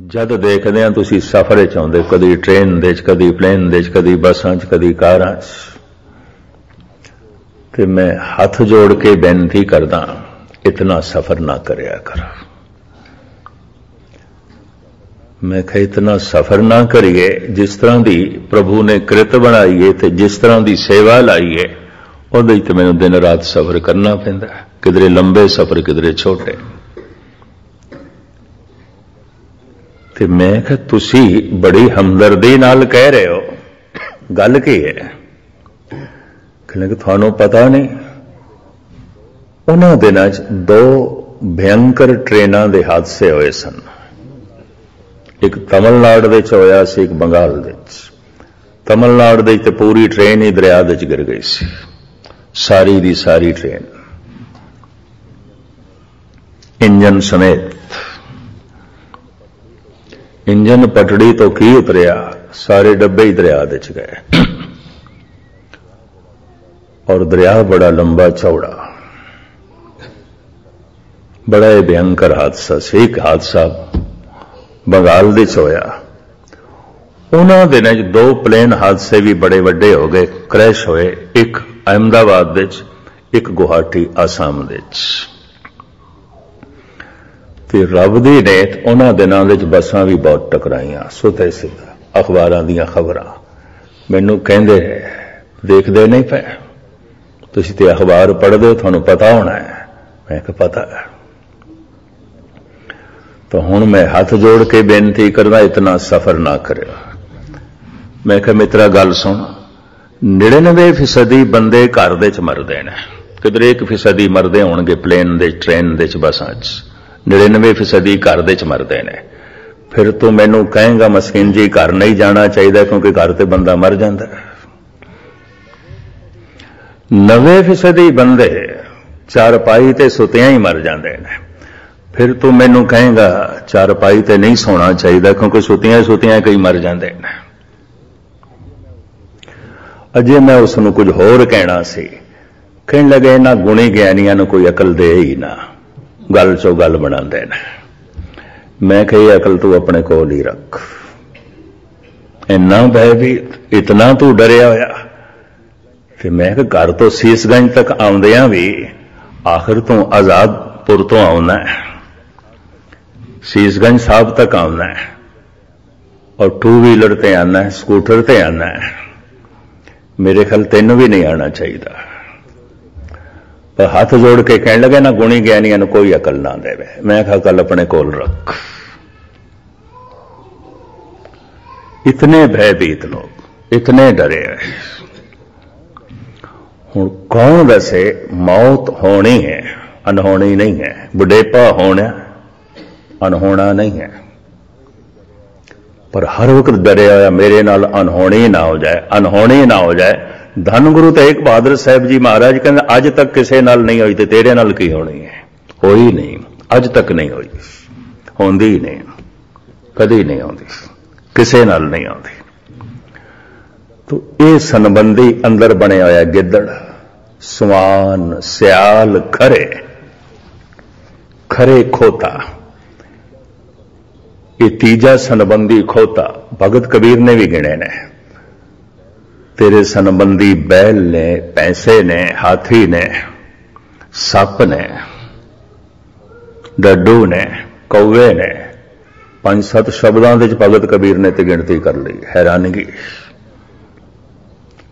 जद देखदे आ तुसी सफर च आउंदे, कदी ट्रेन दे च, कदी प्लेन दे च, कदी बसां च, कदी कारां च, ते मैं हथ जोड़ के बेनती करदा इतना सफर ना करया कर। मैं कहा इतना सफर ना करिए, जिस तरह की प्रभु ने कृत बनाई है ते जिस तरह की सेवा लाई है उहदे ते मैनूं दिन रात सफर करना पैंदा, किधरे लंबे सफर किधरे छोटे। ते मैं कहा तुसी बड़ी हमदर्दी नाल कह रहे हो, गल की है? कहने थानू पता नहीं, उन्हां दिनां च दो भयंकर ट्रेनां दे हादसे होए सन। एक तमिलनाडु दे च होया सी, एक बंगाल दे च। तमिलनाडु दे ते पूरी ट्रेन ही दरिया दे च गिर गई सी, सारी दी सारी ट्रेन इंजन समेत। इंजन पटड़ी तो की उतरिया, सारे डब्बे ही दरिया दे च गए। और दरिया बड़ा लंबा चौड़ा, बड़ा ही भयंकर हादसा से। एक हादसा बंगाल दे च होया। उन्हां दिनां च दो प्लेन हादसे भी बड़े वड्डे हो गए, क्रैश होए। एक अहमदाबाद दे च, एक गुवाहाटी आसाम दे च। ते रब दी नेत उन्हां दिनां दे च बसां भी बहुत टकराइयां, सुते सीधा अखबारां दीयां खबरां मैनूं कहंदे देखदे नहीं पे, तुसीं ते अखबार पढ़दे हो, तुहानूं पता होना है। मैं कहा पता है। तो हुण मैं हाथ जोड़ के बेनती करदा इतना सफर ना करियो। मैं कहा मित्रा गल सुन, 99% बंदे घर दे च मरदे ने, किधरे 1% मरदे होणगे प्लेन दे, ट्रेन दे च, बसां च। 99% घर दे च मरदे ने। फिर तू मैनू कहेगा मस्कीन जी घर नहीं जाना चाहिए क्योंकि घर ते बंदा मर जाता है। 90% बंदे चारपाई ते सुतियां ही मर जाते हैं। फिर तू मैनू कहेगा चारपाई ते नहीं सोना चाहिए क्योंकि सुतियां सुतियां कई मर जाते हैं। अजे मैं उसनू कुछ होर कहना सी, कहने लगे इन्हां गुणी ज्ञानियां नूं कोई अकल दे ही ना, गल चो गल बनाते हैं। मैं कही अकल तू अपने कोल ही रख। इन्ना भयभीत, इतना तू डरिया होया। फिर मैं घर तो सीसगंज तक आउंदियां भी आखिर तू आजादपुर तो आउना है, सीसगंज साहब तक आउना है, और 2 व्हीलर ते आना है, स्कूटर ते आना है। मेरे ख्याल तेन भी नहीं आना चाहिए। पर हाथ जोड़ के कहने लगे ना गुणी ज्ञानियों ने कोई अकल ना देवे। मैं कहा अकल अपने कोल रख। इतने भयभीत लोग, इतने डरे हैं। हुण कौन दसे मौत होनी है, अनहोनी नहीं है। बुढ़ेपा होना अनहोना नहीं है। पर हर वक्त डरे होया मेरे नाल अनहोनी ना हो जाए, अनहोनी ना हो जाए। धन गुरु तेग बहादुर साहब जी महाराज कहते अज तक किसी नाल नहीं हुई तो तेरे नाल की होनी है? होई नहीं, अज तक नहीं हुई, होंदी ही नहीं, कदी नहीं होंदी, किसी नाल नहीं आती। तो ये संबंधी अंदर बने होया गिद्दड़, सवान, सियाल, खरे खरे खोता। ये तीजा संबंधी खोता भगत कबीर ने भी गिने ने। तेरे संबंधी बैल ने, पैसे ने, हाथी ने, सप ने, डड्डू ने, कौवे ने, 5-7 शब्दों के भगत कबीर ने तो गिनती कर ली। हैरानगी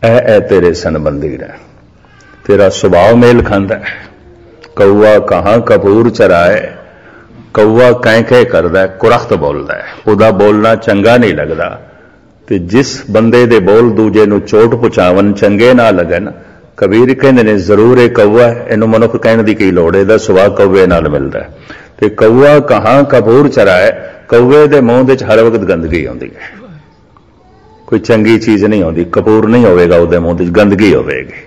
ऐ तेरे संबंधी ने। तेरा सुभाव मेल खांदा है। कौआ कहां कपूर चराए, कौआ कैं करदा है, कुरख्त बोलदा है, उहदा बोलना चंगा नहीं लगदा। ते जिस बंदे दे बोल दूजे नूं चोट पहुंचावन चंगे ना लगन, कबीर कहंदे ने जरूर ये कौआ है, इहनूं मनुख कहण दी की लोड़, इहदा सुभाव कौवे नाल मिलदा है। ते कौआ कहां कपूर चराए, कौवे दे मूंह दे हर वक्त गंदगी आउंदी है, कोई चंगी चीज नहीं आउंदी। कपूर नहीं होवेगा उहदे मूंह दे, गंदगी होवेगी।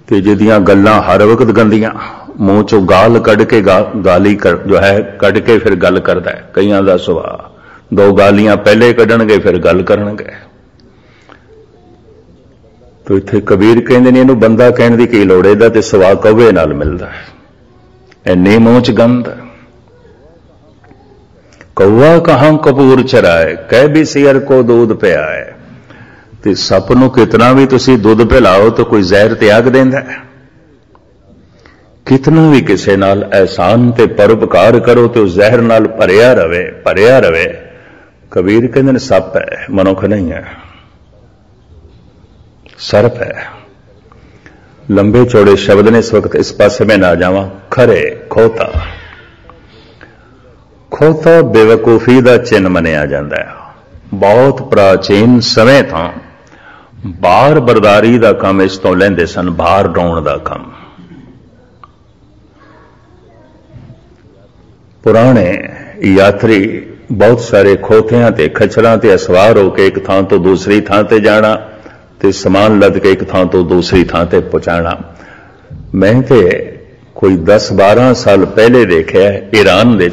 ते जिहदियां गल्लां हर वक्त गंदियां, मूंह चो गाल कढ़ के गाली कर जो है कढ़ के फिर गल करदा है। कईयां दा सुभाव 2 गालियां पहले कढ़णगे फिर गल करनगे। तो इत्थे कबीर कहंदे ने इहनूं बंदा कहण दी की लोड़, इहदा ते सुभाव कौवे नाल मिलदा है। इन्नी मूंह च गंद। कौआ कहां कपूर चराए, कह भी सियर को दूध पियाए। ते सप नूं कितना भी तुसी दुध पिलाओ तो कोई जहर त्याग देंदा है। कितना भी किसी नाल एहसान ते परोपकार करो तो जहर नाल भरिया रवे। कबीर कहते हैं सप है, मनुख नहीं है, सर्प है। लंबे चौड़े शब्द ने इस वक्त इस पासे में ना जावा। खरे खोता, खोता बेवकूफी का चिन्ह मनिया जाता है। बहुत प्राचीन समय तो बार बरदारी का काम इस तो लेंदे सन, बाहर ढाउण का काम। पुराने यात्री बहुत सारे खोतियां ते खच्चरां ते सवार होकर एक थां तो दूसरी थां ते जाना ते समान लद के एक थां तो दूसरी थां ते पहुंचाना। मैं ते कोई 10-12 साल पहले देखा ईरान दे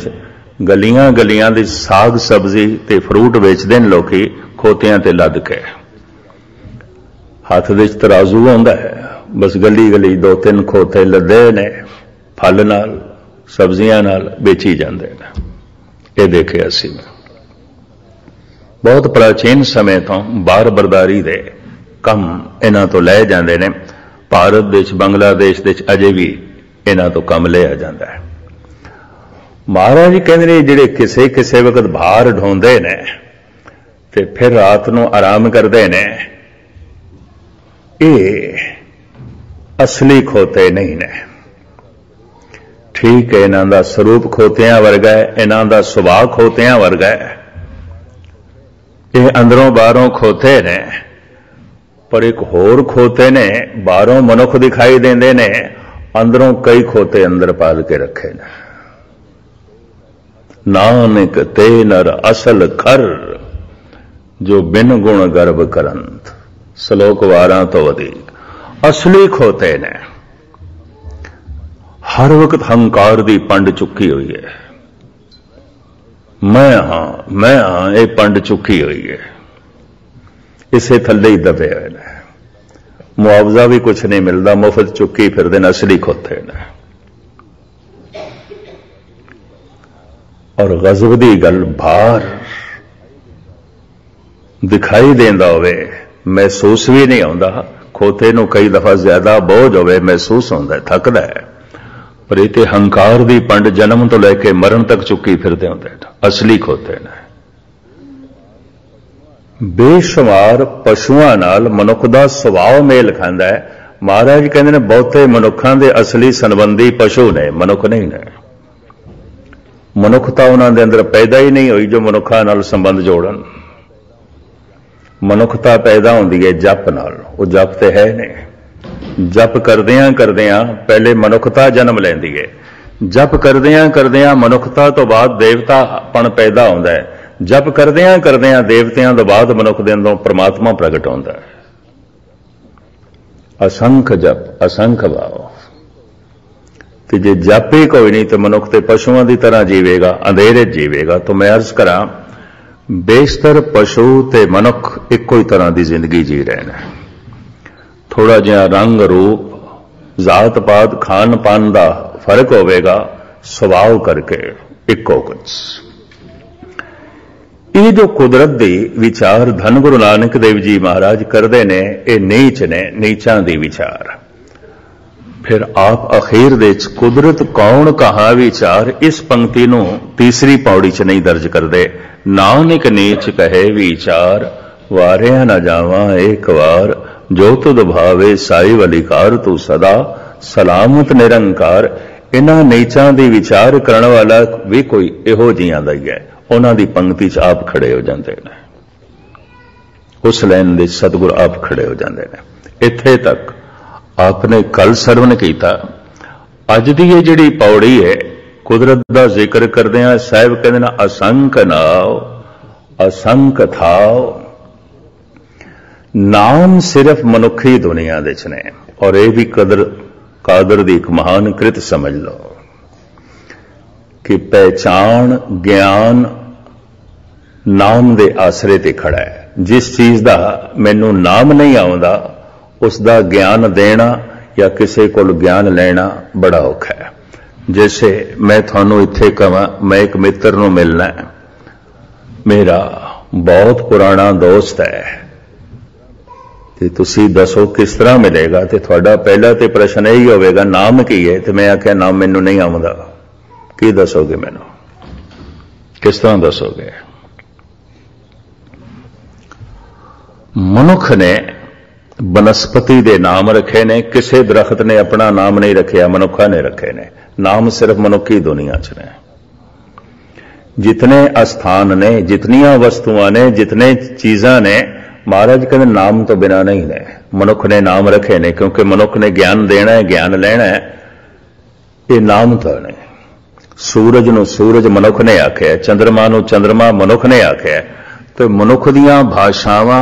गलियां गलियां दी साग सब्जी ते फ्रूट बेचदे ने लोकी खोतियां ते लद के। हथ दे तराजू आउंदा है, बस गली गली 2-3 खोते लदे ने, फल नाल सब्जियां नाल बेची जाते हैं। ये देखे असी बहुत प्राचीन समय तो बार बरदारी दे कम इन्हां तो लै जाते हैं। भारत देश बांग्लादेश देश अजे भी इन्हां तो कम लिया जाता है। महाराज कहते जिहड़े किसे किसे वक्त बाहर ढोंदे ने ते फिर रात नूं आराम करते ने, ये असली खोते नहीं ने। ठीक है, इन्हां दा स्वरूप खोतियां वर्गा है, इन्हां दा सुभाव खोतियां वर्गा है। ये अंदरों बाहरों खोते ने, पर एक होर खोते ने बाहरों मनुख दिखाई देंदे ने, अंदरों कई खोते अंदर पाल के रखे ने। नानक ते नर असल खर, जो बिन गुण गर्भ करंत। श्लोक 12 तो अधिक असली खोते ने। हर वक्त हंकार दी पंड चुकी हुई है। मैं हां ये पंड चुकी हुई है। इसे थले ही दबे हुए ने, मुआवजा भी कुछ नहीं मिलता, मुफ्त चुकी फिर दिन असली खोते ने। और गजब दी गल भार दिखाई देंदा होवे, महसूस भी नहीं आउंदा। खोते नूं कई दफा ज्यादा बोझ होवे महसूस होंदा है, थकदा है। पर इते हंकार दी पंड जन्म तो लैके मरण तक चुकी फिरदे होंदे असली खोते ने। बेशुमार पशुआं नाल मनुख दा सुभाव मेल खांदा है। महाराज कहंदे ने बहुते मनुखां दे असली संबंधी पशु ने, मनुख नहीं ने। मनुखता उन्हां दे अंदर पैदा ही नहीं हुई जो मनुखां नाल संबंध जोड़न। मनुखता पैदा होंदी है जप नाल, वो जप ते है नहीं। जप करदियां करदियां पहले मनुखता जन्म लैंदी है, जप करदियां करदियां मनुखता तो बाद देवतापन पैदा होंदा है, जप करदियां करदियां देवतियां तो बाद मनुख दे अंदरों परमात्मा प्रगट होंदा है। असंख जप असंख भाव। ते जे जप ही कोई नहीं तो मनुख ते पशुओं की तरह जीवेगा, अंधेरे जीवेगा। तो मैं अर्ज करा, बेशतर पशु ते मनुख इको ही तरह की जिंदगी जी रहे हैं। थोड़ा जिहा रंग रूप जात पात खान पान का फर्क होगा, सुभाव करके इको कुछ। ये जो कुदरत दी विचार धन गुरु नानक देव जी महाराज करते ने, ये नीच ने, नीचां दी विचार। फिर आप अखीर दे कुदरत कौन कहा विचार इस पंक्ति नूं तीसरी पौड़ी च नहीं दर्ज करते। नानक नीच कहे विचार, वारिया न जावा एक बार, जो तुद भावे साई वलिकार, तू सदा सलामत निरंकार। इन्हां नीचां दी विचार करने वाला भी कोई इहो जिहां दा ही है। उन्हां दी पंक्ति च आप खड़े हो जाते हैं, उस लाइन दे सतगुर आप खड़े हो जाते हैं। इत्थे तक आपने कल सरवण किया। अज दी ये जिहड़ी पौड़ी है कुदरत का जिक्र करदिआं साहिब कहंदे ने, असंख नाव असंख थाव। नाम सिर्फ मनुखी दुनिया दे च ने, और यह भी कादर दी एक महान कृत समझ लो कि पहचान ज्ञान नाम दे आसरे ते खड़ा है। जिस चीज का मैनू नाम नहीं आउंदा उसका ज्ञान देना या किसी को ज्ञान लेना बड़ा औखा है। जैसे मैं थानू इत्थे कहां मैं एक मित्र नूं मिलना है, मेरा बहुत पुराना दोस्त है, ਤੇ ਤੁਸੀਂ ਦੱਸੋ ਕਿਸ ਤਰ੍ਹਾਂ ਮਿਲੇਗਾ। ਤੇ ਤੁਹਾਡਾ ਪਹਿਲਾ ਤੇ ਪ੍ਰਸ਼ਨ ਇਹੀ ਹੋਵੇਗਾ ਨਾਮ ਕੀ ਹੈ। ਤੇ ਮੈਂ ਆਖਿਆ ਨਾਮ ਮੈਨੂੰ ਨਹੀਂ ਆਉਂਦਾ। ਕੀ ਦੱਸੋਗੇ ਮੈਨੂੰ, ਕਿਸ ਤਰ੍ਹਾਂ ਦੱਸੋਗੇ। ਮਨੁੱਖ ਨੇ ਬਨਸਪਤੀ ਦੇ ਨਾਮ ਰੱਖੇ ਨੇ, ਕਿਸੇ ਦਰਖਤ ਨੇ ਆਪਣਾ ਨਾਮ ਨਹੀਂ ਰੱਖਿਆ, ਮਨੁੱਖਾਂ ਨੇ ਰੱਖੇ ਨੇ। ਨਾਮ ਸਿਰਫ ਮਨੁੱਖੀ ਦੁਨੀਆ 'ਚ ਨੇ। ਜਿਤਨੇ ਅਸਥਾਨ ਨੇ, ਜਿਤਨੀਆਂ ਵਸਤੂਆਂ ਨੇ, ਜਿਤਨੇ ਚੀਜ਼ਾਂ ਨੇ, महाराज कहते नाम तो बिना नहीं ने। मनुख ने नाम रखे ने क्योंकि मनुख ने ज्ञान देना है, ज्ञान लेना है, ये नाम तो ने। सूरज नूं सूरज मनुख ने आख्या, चंद्रमा नूं चंद्रमा मनुख ने आख्या। तो मनुख दीयां भाषावां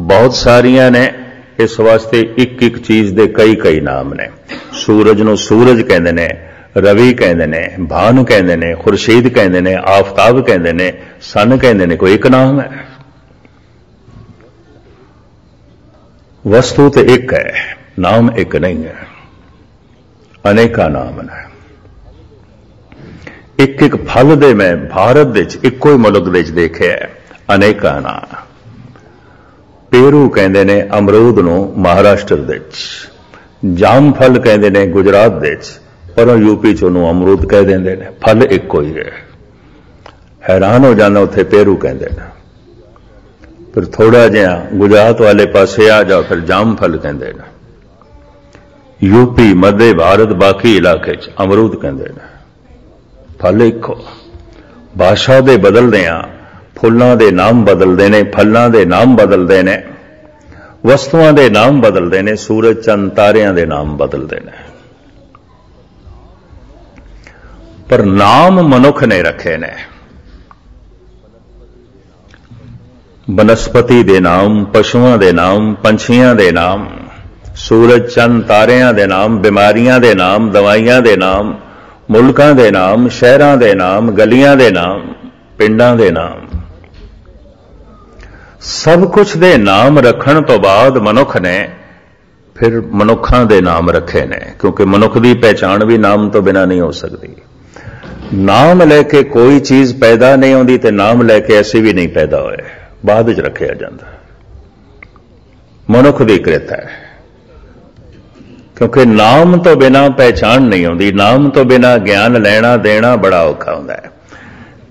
बहुत सारियां ने, इस वास्ते एक एक चीज दे कई कई नाम ने। सूरज नूं सूरज कहंदे ने, रवि कहंदे ने, भान कहंदे ने, खुर्शीद कहंदे ने, आफताब कहंदे ने, सन कहंदे ने। कोई एक नाम है। वस्तु तो एक है, नाम एक नहीं है। अनेका नाम है। एक एक फल दे मैं भारत दे इक्को ही मुल्क दे देखे अनेका नाम। पेरू कहंदे ने अमरूद नूं महाराष्ट्र दे, जाम फल कहंदे ने गुजरात दे, पर यूपी च उहनूं अमरूद कह देंदे ने। फल इक्को ही है। हैरान हो जाना, उत्थे पेरू कहंदे ने। फिर थोड़ा जिहा गुजरात वाले पासे आ जाओ, फिर जाम फल कहंदे ने। यूपी मध्य भारत बाकी इलाके च अमरूद कहंदे ने। फल इक्को। भाषा दे बदलदे आ फुल्लां दे नाम बदलदे ने, फलां दे नाम बदलदे ने, वस्तुआं दे नाम बदलदे ने, सूरज चंद तारियां दे नाम बदलदे ने। पर नाम मनुख ने रखे ने। बनस्पति दे नाम, पशुआं दे नाम, पंछियां दे नाम, सूरज चंद तारियां दे नाम, बीमारियां दे नाम, दवाइयां दे नाम, मुल्कां दे नाम, शहरां दे नाम, गलियां दे नाम, पिंडां दे नाम। सब कुछ दे नाम रखण तो बाद मनुख ने फिर मनुखां दे नाम रखे ने, क्योंकि मनुख दी पहचान भी नाम तो बिना नहीं हो सकती। नाम लैके कोई चीज पैदा नहीं होंदी ते नाम लैके ऐसी भी नहीं पैदा होए, बाद च रखिया जाता। मनुख दी कृत है, क्योंकि नाम तो बिना पहचान नहीं होती, नाम तो बिना ज्ञान लेना देना बड़ा औखा होता है।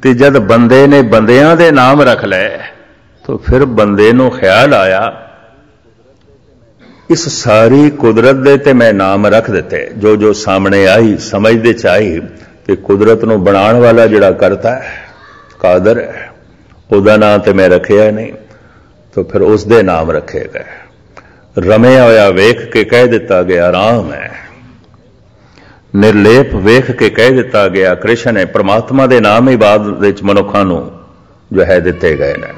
ते जद बंदे ने बंदियां दे नाम रख ले तो फिर बंदे नूं ख्याल आया इस सारी कुदरत दे ते मैं नाम रख दिते, जो जो सामने आई समझ दे च आई। ते कुदरत नूं बनाण वाला जिहड़ा करता है कादर है, ਉਹਦਾ ਨਾਂ ਤੇ मैं रखिया नहीं, तो फिर उसदे नाम रखे गए। रमिया होया वेख के कह दिता गया राम है, निर्लेप वेख के कह दिता गया कृष्ण है। परमात्मा दे नाम ही बाद विच मनुखां नूं जो है दिते गए ने।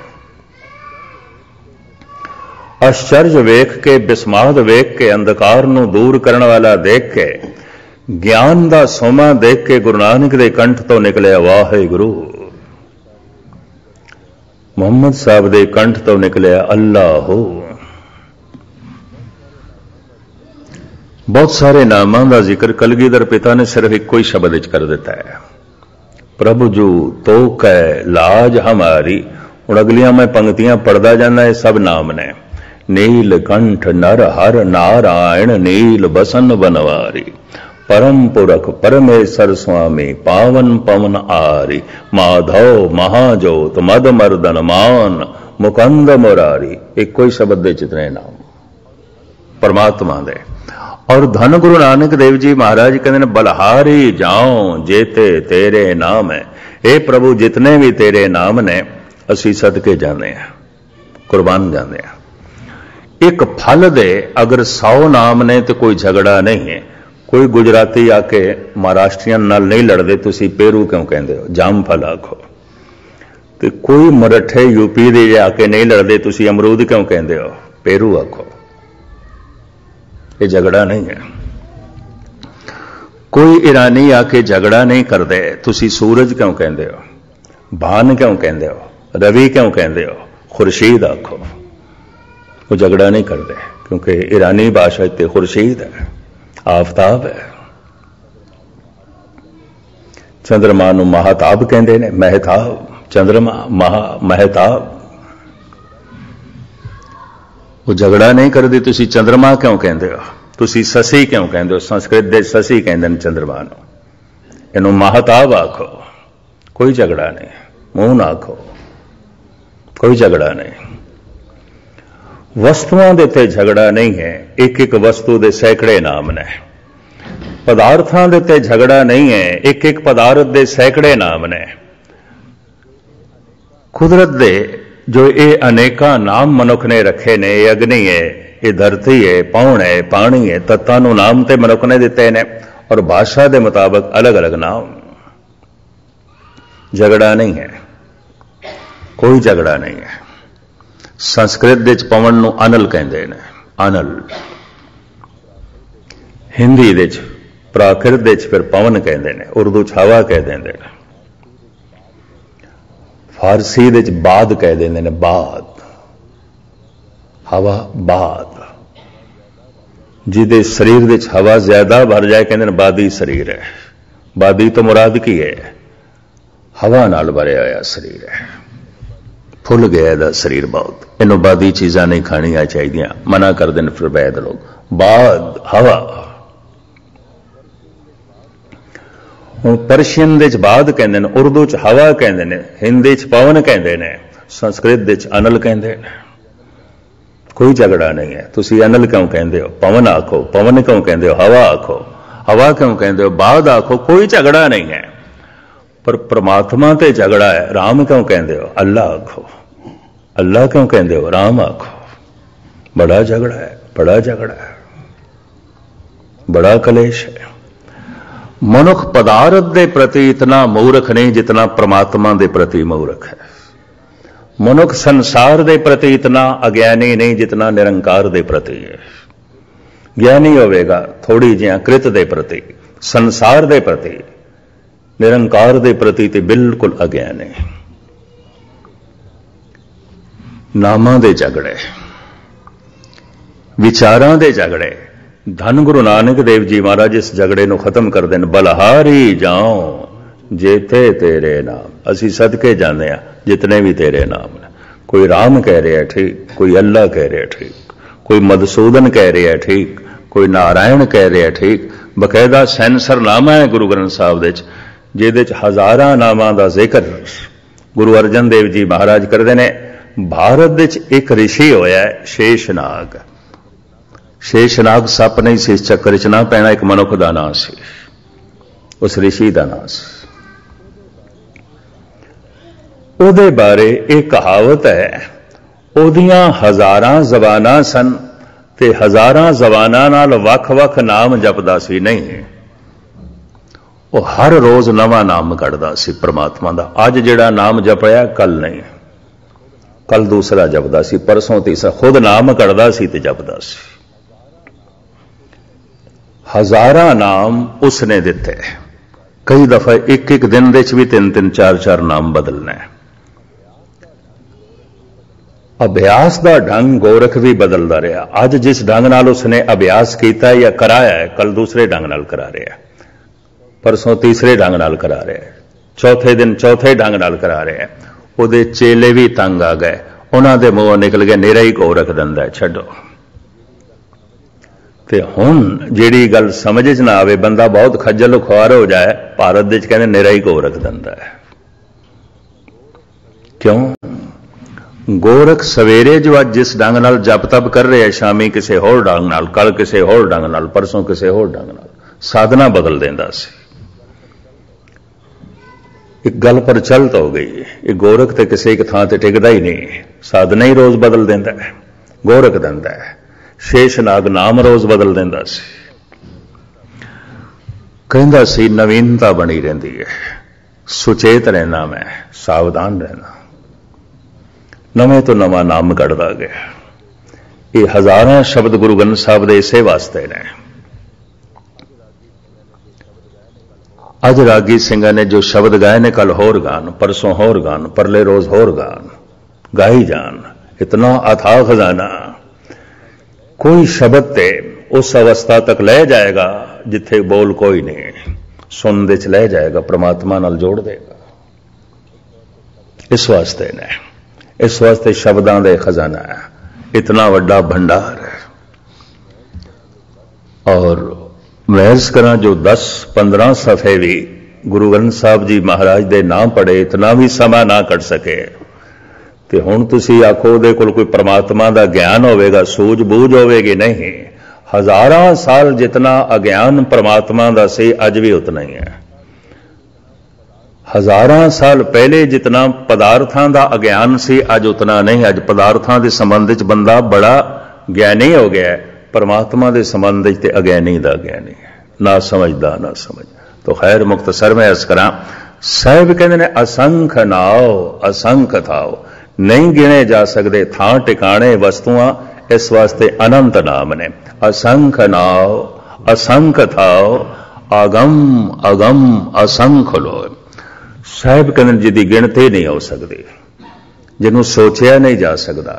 आश्चर्य वेख के, बिस्माद वेख के, अंधकार नूं दूर करने वाला देख के, ज्ञान दा सोमा देख के गुरु नानक दे कंठ तो निकलिया वाहिगुरू। मुहम्मद साहब दे कंठ तो निकलिया अल्लाह हो। बहुत सारे नामां दा जिक्र कलगीधर पिता ने सिर्फ एक ही शब्द कर दिता है, प्रभु जू तो कै लाज हमारी। हुण अगलियां मैं पंक्तियां पढ़दा जाना, ये सब नाम ने। नील कंठ नर हर नारायण, नील बसन बनवारी, परम पुरख परमेश्वर स्वामी, पावन पवन आरी, माधव महाजोत मद मर्दन मान, मुकंद मुरारी। एक कोई शब्द दे जितने नाम परमात्मा दे। और धन गुरु नानक देव जी महाराज कहते हैं बलहारी जाओ जेते तेरे नाम है। हे प्रभु जितने भी तेरे नाम ने असी सदके जाने हैं, कुर्बान जाने हैं। एक फल दे अगर 100 नाम ने तो कोई झगड़ा नहीं है। कोई गुजराती आके महाराष्ट्रियन नाल नहीं लड़ते, तुसी पेरू क्यों कहते हो, जाम फल आखो। तो कोई मरठे यूपी दे आके नहीं लड़ते, तुसी अमरूद क्यों कहते हो, पेरू आखो। ये झगड़ा नहीं है। कोई ईरानी आके झगड़ा नहीं करते, तुसी सूरज क्यों कहते हो, भान क्यों कहते हो, रवि क्यों कहते हो, खुर्शीद आखो। वो झगड़ा नहीं करते, क्योंकि ईरानी भाषा इतने खुर्शीद है, आफताब है। चंद्रमा नूं महताब कहते हैं, महताब चंद्रमा महताब वो झगड़ा नहीं करती। तुसी चंद्रमा क्यों कहते हो, तुसी ससी क्यों कहते हो? संस्कृत दे ससी कहते हैं चंद्रमा नूं, इनू महताब आखो, कोई झगड़ा नहीं। मुंह ना आखो, कोई झगड़ा नहीं। वस्तुओं दे ते झगड़ा नहीं है, एक एक वस्तु दे सैकड़े नाम ने। पदार्थों दे ते झगड़ा नहीं है, एक एक पदार्थ दे सैकड़े नाम ने। कुदरत दे जो ये अनेका नाम मनुख ने रखे ने, ये अग्नि है, ये धरती है, पौन है, पानी है, तत्तां नूं नाम ते मनुख ने दिते ने और भाषा के मुताबिक अलग अलग नाम। झगड़ा नहीं है, कोई झगड़ा नहीं है। संस्कृत दे पवन नूं अनल कहंदे ने, अनल। हिंदी दे प्राकृत दे फिर पवन कहंदे ने, उर्दू च हवा कह देंदे ने, फारसी दे बाद कह देंदे ने, बाद, हवा बाद। जिहदे शरीर दे हवा ज्यादा भर जाए कहंदे ने बादी शरीर है। बादी तो मुराद की है, हवा नाल भरिया होया शरीर है, फुल गया इहदा शरीर बहुत। इन्हों बादी चीज़ां नहीं खाणियां चाहिए, मना कर देन फिर वैद लोग। बाद हवा, हुण पर्शियन दे बाद कहंदे ने, उर्दू च हवा कहंदे ने, हिंदी च पवन कहंदे ने, संस्कृत दे अनल कहंदे ने। कोई झगड़ा नहीं है। तुसी अनल क्यों कहंदे हो, पवन आखो, पवन क्यों कहंदे हो, हवा आखो, हवा क्यों कहंदे हो, बाद आखो, कोई झगड़ा नहीं है। पर परमात्मा ते झगड़ा है। राम क्यों कहंदे हो, अल्लाह आखो, अल्लाह क्यों कहंदे हो, राम आखो। बड़ा झगड़ा है, बड़ा झगड़ा है, बड़ा कलेश है। मनुख पदार्थ दे प्रति इतना मूर्ख नहीं जितना परमात्मा दे प्रति मूर्ख है। मनुख संसार दे प्रति इतना अज्ञानी नहीं जितना निरंकार दे प्रति है। ज्ञानी होवेगा थोड़ी जिहा कृत दे प्रति, संसार दे प्रति, निरंकार दे प्रति ते बिल्कुल अज्ञानी। नामां दे झगड़े, विचारां दे झगड़े। धन गुरु नानक देव जी महाराज इस झगड़े नूं खत्म कर देन। बलहारी जाओ जेते तेरे नाम। असी सदके जाने आ जितने भी तेरे नाम ने। कोई राम कह रहा है ठीक, कोई अल्लाह कह रहा है ठीक, कोई मधुसूदन कह रहा है ठीक, कोई नारायण कह रहा है ठीक। बकायदा सैंसर नामा है गुरु ग्रंथ साहब दे जिहदे च हज़ारां नामां दा जिक्र गुरु अर्जन देव जी महाराज करदे ने। भारत दे च एक ऋषि होया है शेषनाग। शेषनाग सप नहीं सी, इस चक्कर च ना पैना, एक मनुख दा नाम सी, उस ऋषि दा नाम सी। ਉਹਦੇ बारे एक कहावत है, ਉਹਦੀਆਂ हज़ारां ਜ਼ਬਾਨਾਂ सन ते हज़ारां ਜ਼ਬਾਨਾਂ नाल ਵੱਖ-ਵੱਖ नाम जपदा सी नहीं। वो हर रोज नवा नाम कढ़दा सी परमात्मा दा। अज जिहड़ा नाम जपया कल नहीं, कल दूसरा जपदा सी, परसों तीसरा, खुद नाम कढ़दा सी ते जपदा सी। हज़ारां नाम उसने दिते। कई दफा एक एक दिन दे भी 3-3 4-4 नाम बदलना है। अभ्यास का ढंग गोरख भी बदलता रहा। अज जिस ढंग नाल उसने अभ्यास किया या कराया है, कल दूसरे ढंग नाल करा रहा है, परसों तीसरे ढंग नाल करा रहा है, चौथे दिन चौथे ढंग नाल करा रहा है। उहदे चेले भी तंग आ गए, उन्हां दे मूंहों निकल गया निरा ही गोरख दिंदा है, छड्डो। ते हुण जिहड़ी गल समझ च ना आवे, बंदा बहुत खज्जल खुआर हो जाए, भारत दे च कहंदे निरा ही गोरख दिंदा है। क्यों? गोरख सवेरे जो अज जिस ढंग नाल जप तप कर रहे हैं, शामी किसी होर ढंग नाल, कल किसी होर ढंग नाल, परसों किसी होर ढंग नाल, साधना बदल देंदा सी। एक गल पर चल तो हो गई, ये गोरख तो किसी एक थां ते टिकदा ही नहीं, साधना ही रोज बदल देंदा है, गोरख दिंदा है। शेषनाग नाम रोज बदल देंदा सी। कहंदा सी नवीनता बनी रहिंदी है, सुचेत रहना, मैं सावधान रहना। नवे तो नवा नाम कढ़दा गया। ये हज़ारां शब्द गुरु ग्रंथ साहब दे इसे वास्ते ने। अज रागी सिंघां ने जो शब्द गाए ने, कल होर गान, परसों होर गान, परले रोज होर गान, गाई जान। इतना अथाह खजाना। कोई शब्द ते उस अवस्था तक ले जाएगा जिथे बोल कोई नहीं, सुन दे च ले जाएगा, परमात्मा नाल जोड़ देगा। इस वास्ते ने, इस वास्ते शब्दां दे खजाना है, इतना वड्डा भंडार है। और मैं अर्ज करा जो 10-15 सफ़े भी गुरु ग्रंथ साहब जी महाराज दे ना पढ़े, इतना भी समा ना कट सके, तो हुण तुसीं आखो उहदे कोल कोई परमात्मा दा ज्ञान होवेगा, सूझ-बूझ होवेगी? नहीं। हज़ारां साल जितना अज्ञान परमात्मा दा सी अज भी उतना ही है। हज़ारां साल पहले जितना पदार्थां दा अज्ञान सी अज उतना नहीं। अज पदार्थां दे संबंध च बंदा बड़ा ज्ञानी हो गया है, परमात्मा दे संबंध च ते अज्ञानी दा ज्ञानी है, ना समझदा ना समझ। तो खैर मुख्तसर में अर्ज करा, साहिब कहते ने असंख नाओ असंख थाओ, नहीं गिने जा सकते थां टिकाणे वस्तुआं, इस वास्ते अनंत नाम ने। असंख नाओ असंख थाओ, अगम अगम असंख लो। साहिब कहते जिहदी गिणती नहीं हो सकती, जिन्हों सोचिया नहीं जा सकता,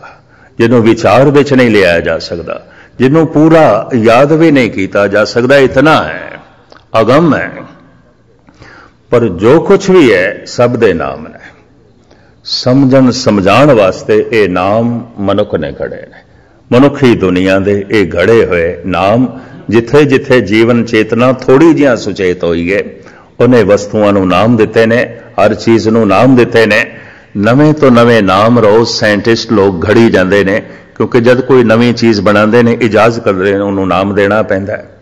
जिन्हों विचार विच नहीं लिया जा सकता, जिन्हों पूरा याद भी नहीं किया जा सकता, इतना है, अगम है। पर जो कुछ भी है सब दे नाम ने। समझन समझाण वास्ते ये नाम मनुख ने घड़े ने, मनुखी दुनिया दे ये घड़े हुए नाम। जिथे जिथे जीवन चेतना थोड़ी जिहा सुचेत होई है, उन्हें वस्तुओं को नाम दिते ने, हर चीज़ को नाम दिते ने। नवे तो नवे नाम रोज साइंटिस्ट लोग घड़ी जाते हैं, क्योंकि जब कोई नवी चीज़ बनाते हैं इजाज़ करते हैं, उन्होंने नाम देना पैंदा है।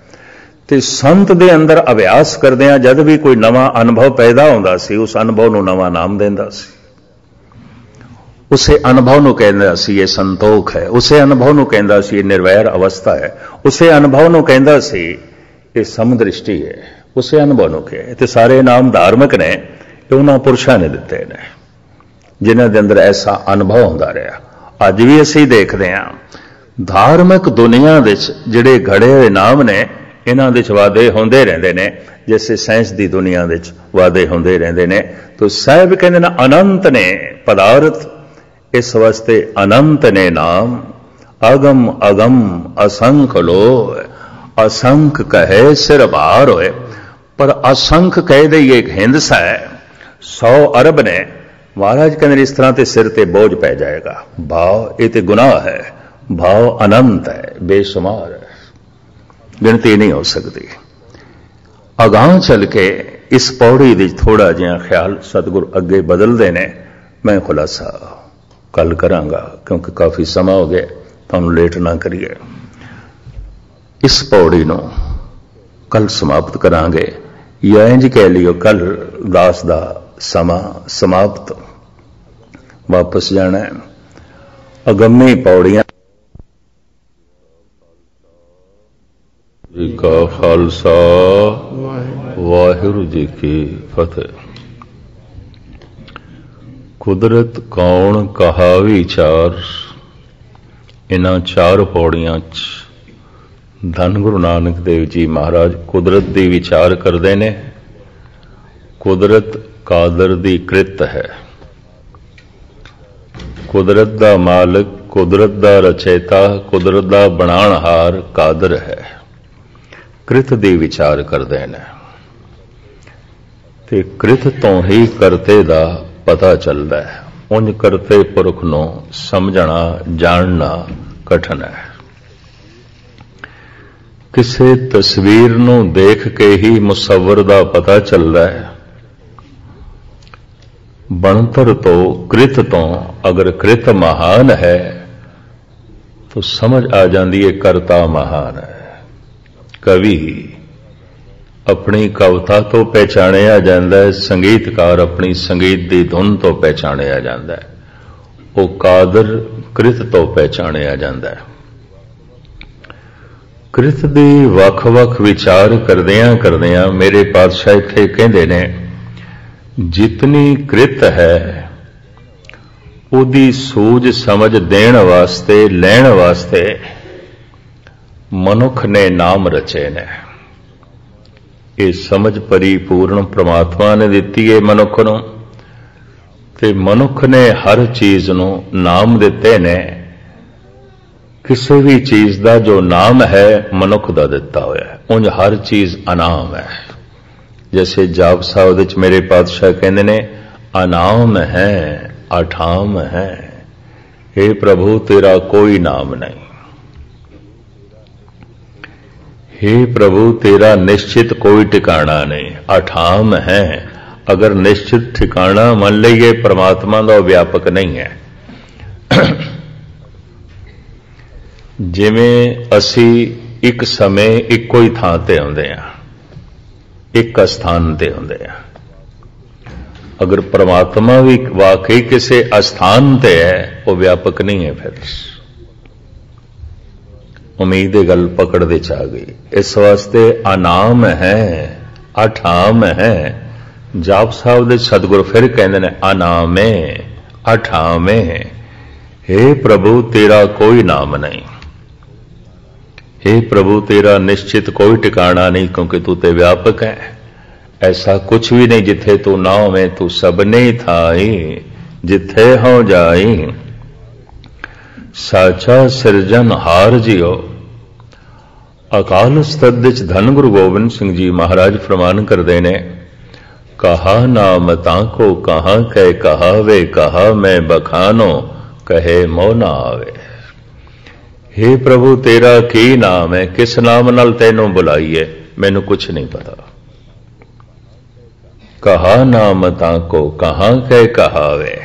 ते संत दे अंदर अभ्यास करदे जद भी कोई नवा अनुभव पैदा होंदा सी, उस अनुभव को नवा नाम देंदा सी। उसे अनुभव को कहंदा सी ये संतोख है, उसे अनुभव को कहंदा सी ये निर्वैर अवस्था है, उसे अनुभव को कहंदा सी ये समदृष्टि है, उसे अनुभव को कहे। ते सारे नाम धार्मिक ने, उन्होंने पुरुषों ने दिते ने, जिन्हां दे अंदर ऐसा अनुभव होंदा रहा। अज भी असीं देखदे हां धार्मिक दुनिया दे जिहड़े घड़े हुए नाम ने, इन्हां दे वादे होंदे रहिंदे ने, जैसे साइंस की दुनिया दे वादे होंदे रहिंदे ने। तो साहिब कहंदे ने अनंत ने पदार्थ, इस वास्ते अनंत ने नाम। अगम अगम असंख लो, असंख कहे सिर भार होए। पर असंख कह दे एक हिंदसा है, 100 अरब ने। महाराज कहते इस तरह ते सिर ते बोझ पै जाएगा। भाव ये ते गुनाह है, भाव अनंत है, बेशुमार है, गिनती नहीं हो सकती। अगां चल के इस पौड़ी दी थोड़ा जिहा ख्याल सतगुरु अगे बदलते ने, मैं खुलासा कल करांगा, क्योंकि काफ़ी समा हो गया, तुहानूं लेट ना करिए। इस पौड़ी नूं कल समाप्त करांगे, या इंज कह लियो कल दास दा समा समाप्त, वापस जाना है। अगम्मी पौड़ियां जी का खालसा वाहिगुरू जी की फतेह। कुदरत कौन कहा विचार, इन्हां 4 पौड़ियां धन गुरु नानक देव जी महाराज कुदरत दी विचार करते ने। कुदरत कादर दी कृत है, कुदरत दा मालिक, कुदरत दा रचेता, कुदरत दा बनाणहार कादर है। कृत दी विचार करते हैं, ते कृत तो ही करते दा पता चलता है। उंज करते पुरख नूं समझना जानना कठिन है। किसी तस्वीर नूं देख के ही मुसव्वर दा पता चलता है। बनतर तो कृत तो अगर कृत महान है तो समझ आ जाती है करता महान है। कवि अपनी कविता तो पहचानिया जाता है, संगीतकार अपनी संगीत की धुन तो पहचानिया जाता है, वो कादर कृत तो पहचानिया जाता है। कृत दी वख-वख विचार करदियां करदियां मेरे पातशाह इत्थे कहंदे ने, जितनी कृत है उदी सूझ समझ देण वास्ते लैण वास्ते मनुख ने नाम रचे ने। ये समझ परिपूर्ण परमात्मा ने दिती है मनुख नूं, ते मनुख ने हर चीज नूं नाम दिते ने। किसी भी चीज का जो नाम है मनुख का दिता होया है, उंज हर चीज अनाम है। जैसे जाप साहब मेरे पातशाह कहते ने, अनाम है अठाम है। हे प्रभु तेरा कोई नाम नहीं। हे प्रभु तेरा निश्चित कोई ठिकाना नहीं। अठाम है। अगर निश्चित ठिकाना मान लीए परमात्मा का व्यापक नहीं है। जिवें असी एक समय इको ही थां ते आउंदे हां, एक स्थान ते आउंदे हां। अगर परमात्मा भी वाकई किसी अस्थान ते है, वो व्यापक नहीं है। फिर उम्मीद गल पकड़ दे च आ गई। इस वास्ते अनाम है, अठाम है। जाप साहब दे सतगुर फिर कहते ने अनामे अठामे। हे प्रभु तेरा कोई नाम नहीं। हे प्रभु तेरा निश्चित कोई ठिकाना नहीं, क्योंकि तू ते व्यापक है। ऐसा कुछ भी नहीं जिथे तू ना होवे। तू सबने थाई जिथे हो जाई। साचा सिरजन हार जियो। अकाल उस्तद धन गुरु गोबिंद सिंह जी महाराज फरमान करते ने, कहा नाम ताको कहाँ कह कहा वे कहा मैं बखानो कहे मोह ना आवे। हे प्रभु तेरा की नाम है, किस नाम नाल तैनों बुलाईए, मैनू कुछ नहीं पता। कहा नाम ताको कहाँ कह कहावे।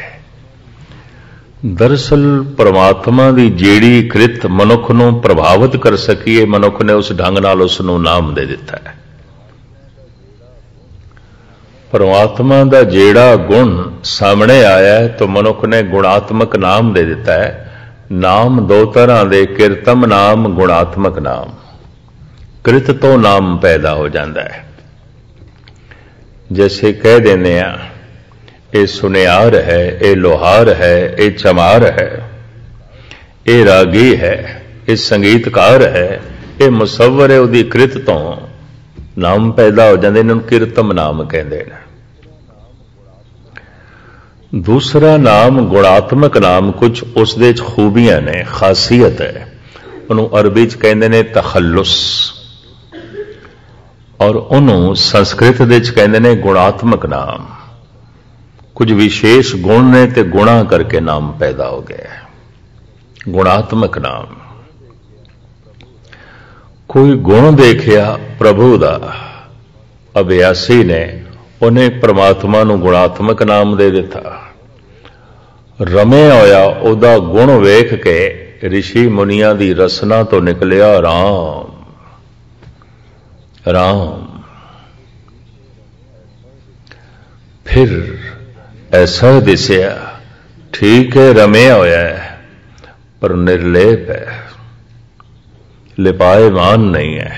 दरअसल परमात्मा की जेड़ी कृत मनुख नूं प्रभावित कर सकीए, मनुख ने उस ढंग नाल उसनूं नाम दे दिता है। परमात्मा का जेड़ा गुण सामने आया है, तो मनुख ने गुणात्मक नाम दे दिता है। नाम दो तरह दे, किरतम नाम, गुणात्मक नाम। कृत तो नाम पैदा हो जाता है। जैसे कह देने ये सुनियार है, ये लोहार है, ये चमार है, ये रागी है, ये संगीतकार है, ये मुसव्वर है। उदी कृत तो नाम पैदा हो जाते, इन्होंने किरतम नाम कहते हैं। दूसरा नाम गुणात्मक नाम, कुछ उस दे खूबियां ने, खासियत है। उन्होंने अरबी च कहते हैं तखल्लुस, और उन्होंने संस्कृत दे च कहते हैं गुणात्मक नाम। कुछ विशेष गुण ने ते गुणा करके नाम पैदा हो गया है। गुणात्मक नाम। कोई गुण देखिया प्रभु दा अभ्यासी ने, उन्हें परमात्मा नूं गुणात्मक नाम दे दिता। रमिया होया उहदा गुण वेख के ऋषि मुनिया दी रसना तो निकलिया राम राम। फिर ऐसा दिसया, ठीक है रमिया होया है पर निर्लेप है, लिपायमान नहीं है।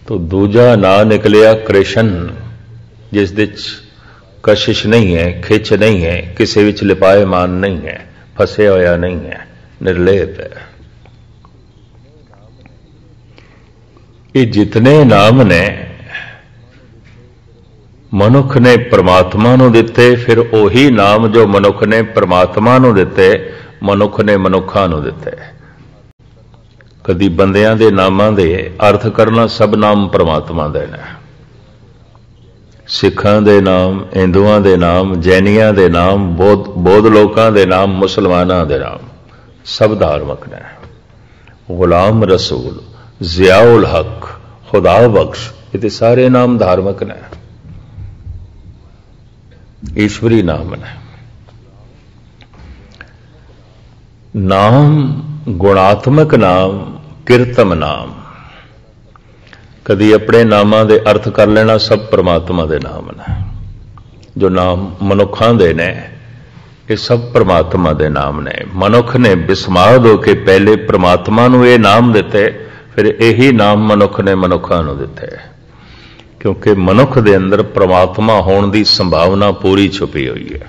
तो दूजा ना निकलिया कृष्ण, जिस विच कशिश नहीं है, खिच नहीं है, किसी विच लिपायमान नहीं है, फंसे होया नहीं है, निर्लेप है। ये जितने नाम ने मनुख ने परमात्मा नूं दिते, फिर ओही नाम जो मनुख ने परमात्मा नूं दिते, मनुख ने मनुखा नूं दिते। कदी बंदियां दे नामां दे अर्थ करना, सब नाम परमात्मा दे ने। सिखां दे नाम, हिंदुआं दे नाम, जैनियां दे नाम, बौद्ध लोकां दे नाम, मुसलमानां दे नाम, सब धार्मिक ने। गुलाम रसूल, जियाउल हक, खुदा बख्श, ये सारे नाम धार्मिक ने, ईश्वरी नाम ने। नाम गुणात्मक नाम, किरतम नाम। कदी अपने नामां दे अर्थ कर लेना, सब परमात्मा दे नाम ने। जो नाम मनुखां दे ने, ये सब परमात्मा दे नाम ने। मनुख ने बिस्माद होके पहले परमात्मा नूं ये नाम दिते, फिर यही नाम मनुख ने मनुखा नूं दिते। क्योंकि मनुख दे अंदर परमात्मा होने की संभावना पूरी छुपी हुई है।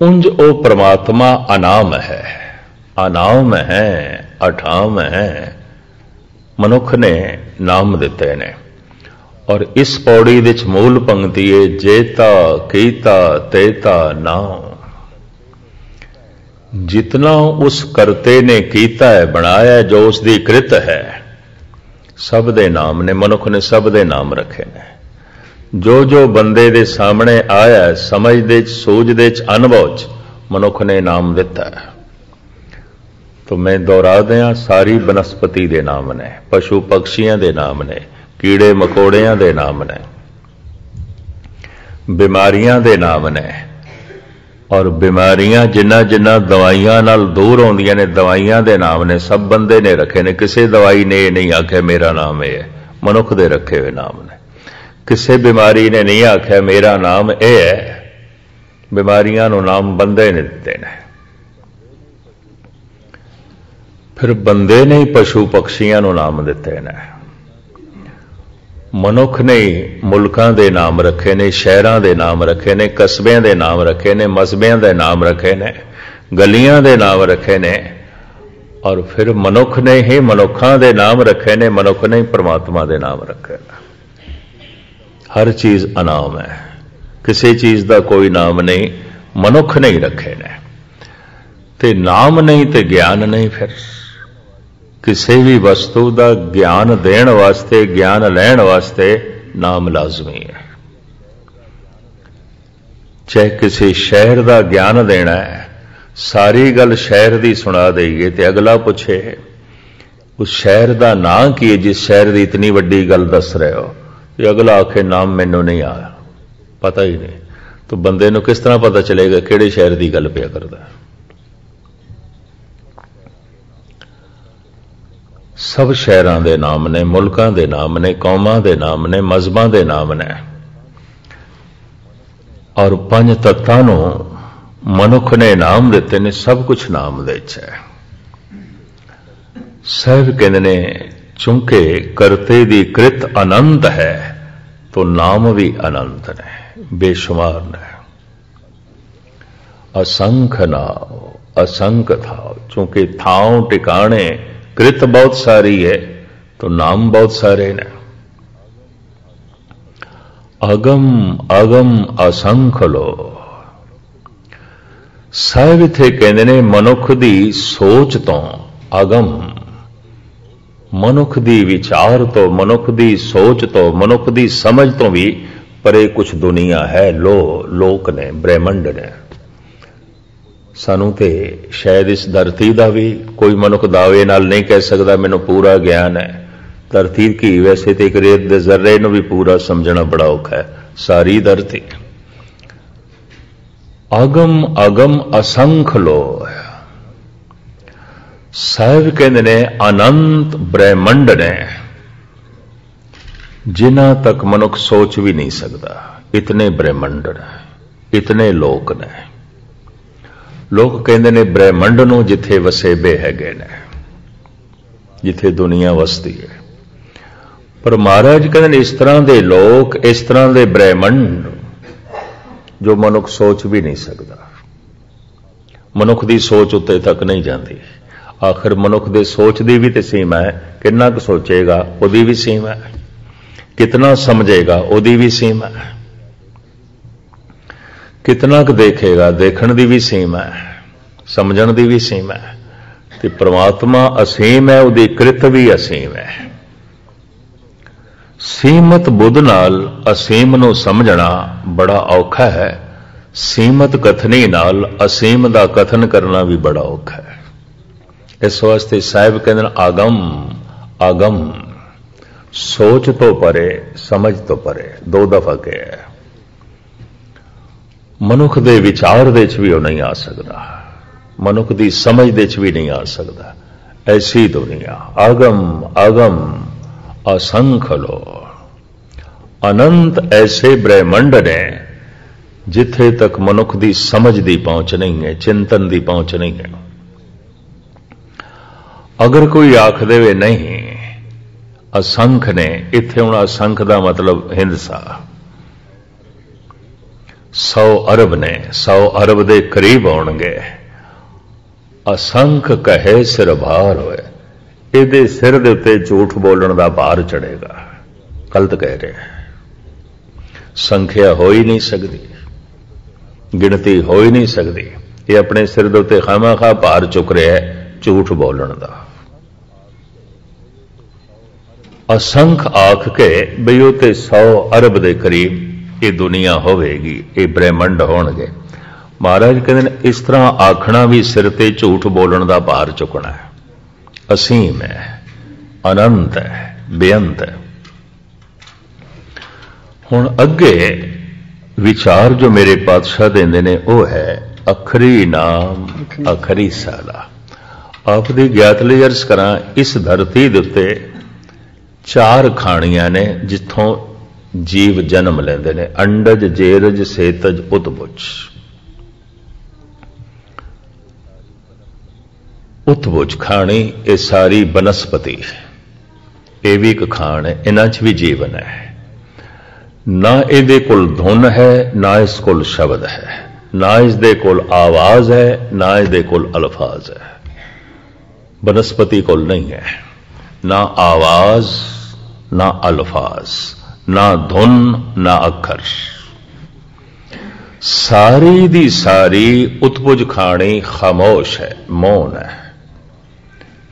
उंज ओ परमात्मा अनाम है, अनाम है, अठाम है। मनुख ने नाम दिते ने। और इस पौड़ी विच मूल पंक्ति है, जेता कीता तेता नाम। जितना उस करते ने कीता है, बनाया है, जो उसकी कृत है, सब दे नाम ने। मनुख ने सब दे नाम रखे ने। जो जो बंदे दे सामने आया समझ दे सूझ दे अनुभव च मनुख ने नाम दिता है। तो मैं दोहरा दिया, सारी बनस्पति दे नाम ने, पशु पक्षियां दे नाम ने, कीड़े मकोड़ियां दे नाम ने, बीमारियां दे नाम ने, और बीमारियां जिन्ना जिन्ना दवाइयां नाल दूर आउंदियां ने दवाइयां दे नाम ने, सब बंदे ने रखे ने। किसी दवाई ने नहीं आख्या मेरा नाम यह है, मनुख दे रखे हुए नाम ने। किसी बीमारी ने नहीं आख्या मेरा नाम यह है, बीमारियां नूं नाम बंदे ने दिते ने। फिर बंदे ने ही पशु पक्षियां नूं नाम दिते ने। मनुख ने मुल्कां दे नाम रखे ने, शहरां दे नाम रखे ने, कस्बिਆਂ दे नाम रखे ने, मसबिਆਂ दे नाम रखे ने, गलियां दे नाम रखे ने, और फिर मनुख ने ही मनुखां दे नाम रखे ने, मनुख ने ही परमात्मा दे नाम रखे ने। हर चीज अनाम है, किसी चीज का कोई नाम नहीं, मनुख नहीं रखे ने। ते नाम नहीं ते ज्ञान नहीं। फिर किसी भी वस्तु का ज्ञान देण वास्ते, ज्ञान लैण वास्ते नाम लाजमी है। चाहे किसी शहर का ज्ञान देना है, सारी गल शहर की सुना देइए ते अगला पूछे उस शहर का नाम की है जिस शहर की इतनी वड्डी गल दस रहे हो, ये अगला आखे नाम मैनू नहीं आया, पता ही नहीं। तो बंदे नूं किस तरह पता चलेगा किहड़े शहर की गल पिया करदा। सब शहरां दे नाम ने, मुल्कां दे नाम ने, कौमां दे नाम ने, मजहबां दे नाम ने, और पंज तत्तां नूं मनुख ने नाम दिते ने। सब कुछ नाम दे च है। साहिब कहंदे ने चूंकि करते दी कृत अनंत है तो नाम भी अनंत ने, बेशुमार ने। असंख्य नाम असंख्य था, चूंकि थाव टिकाणे कृत बहुत सारी है तो नाम बहुत सारे ने। अगम अगम असंख्य लो। साहिब इत्थे कहंदे ने मनुख दी सोच तो अगम, मनुख दी विचार तो, मनुख दी सोच तो, मनुख दी समझ तो भी परे कुछ दुनिया है। लोक ने, ब्रह्मंड ने। सानू ते शायद इस धरती का भी कोई मनुख दावे नाल नहीं कह सकता मैनू पूरा ज्ञान है। धरती की वैसे तो एक रेत दे जर्रे नूं भी पूरा समझना बड़ा औखा है, सारी धरती। अगम अगम असंख्य लो। साहिब कहंदे ने अनंत ब्रह्मंड ने जिन्हां तक मनुख सोच भी नहीं सकता। इतने ब्रह्मंड ने, इतने लोक ने। लोग कहंदे ने ब्रह्मंड नूं जिथे वसेबे हैगे ने, जिथे दुनिया वसदी है। पर महाराज कहंदे ने इस तरह के लोक, इस तरह के ब्रह्मंड जो मनुख सोच भी नहीं सकता। मनुख की सोच उत्ते तक नहीं जाती। आखिर मनुख दे सोच की भी तो सीमा है, कितना क सोचेगा उहदी भी सीमा है, कितना समझेगा उहदी भी सीमा है, कितना क देखेगा देखण दी भी सीमा है, समझण दी भी सीमा है। ते परमात्मा असीम है, उहदी कृत भी असीम है। सीमत बुद्ध नाल असीम नूं समझना बड़ा औखा है, सीमत कथनी नाल असीम दा कथन करना भी बड़ा औखा है। इस वास्ते साहिब कहते हैं आगम आगम, सोच तो परे समझ तो परे, दो दफा कहा है। मनुख दे विचार दे च भी वो नहीं आ सकता, मनुख दी समझ दे च भी नहीं आ सकता। ऐसी दुनिया आगम आगम असंख्य लो। अनंत ऐसे ब्रह्मंड ने जिथे तक मनुख दी समझ दी पहुंच नहीं है, चिंतन दी पहुंच नहीं है। अगर कोई आख दे नहीं असंख्य ने, इत्थे हुण असंख्य का मतलब हिंदसा 100 अरब ने, 100 अरब के करीब आउणगे। असंख्य कहे सिर भार होए, इहदे सिर दे उत्ते झूठ बोलण दा भार चढ़ेगा। गलत कह रहे हैं, संख्या हो ही नहीं सकती, गिनती हो ही नहीं सकती। ये अपने सिर दे उत्ते खामा-खा भार चुक रहा है झूठ बोलण दा। असंख आख के बई वो तो 100 अरब के करीब ये दुनिया होवेगी, ये ब्रह्मंड होणगे। महाराज कहते हैं इस तरह आखना भी सिर ते झूठ बोलने का भार चुकना है। असीम है, अनंत है, बेअंत है। हुण अगे विचार जो मेरे पातशाह देंदे ने वो है अखरी नाम अखरी साला। आप दी ज्ञात लई अर्ज करा, इस धरती दे उत्ते 4 खाणियां ने जिथों जीव जन्म लेंदे ने, अंडज, जेरज, सेतज, उत्बुज। उत्बुज खाणी ये सारी बनस्पति, ये भी एक खाण है, इन्हां च भी जीवन है। ना इहदे कोल धुन है, ना इस कोल शब्द है, ना इसदे कोल आवाज है, ना इहदे कोल अल्फाज है। बनस्पति कोल नहीं है ना आवाज, ना अल्फाज, ना धुन, ना अखर। सारी दी सारी उत्बुज खाणी खामोश है, मौन है।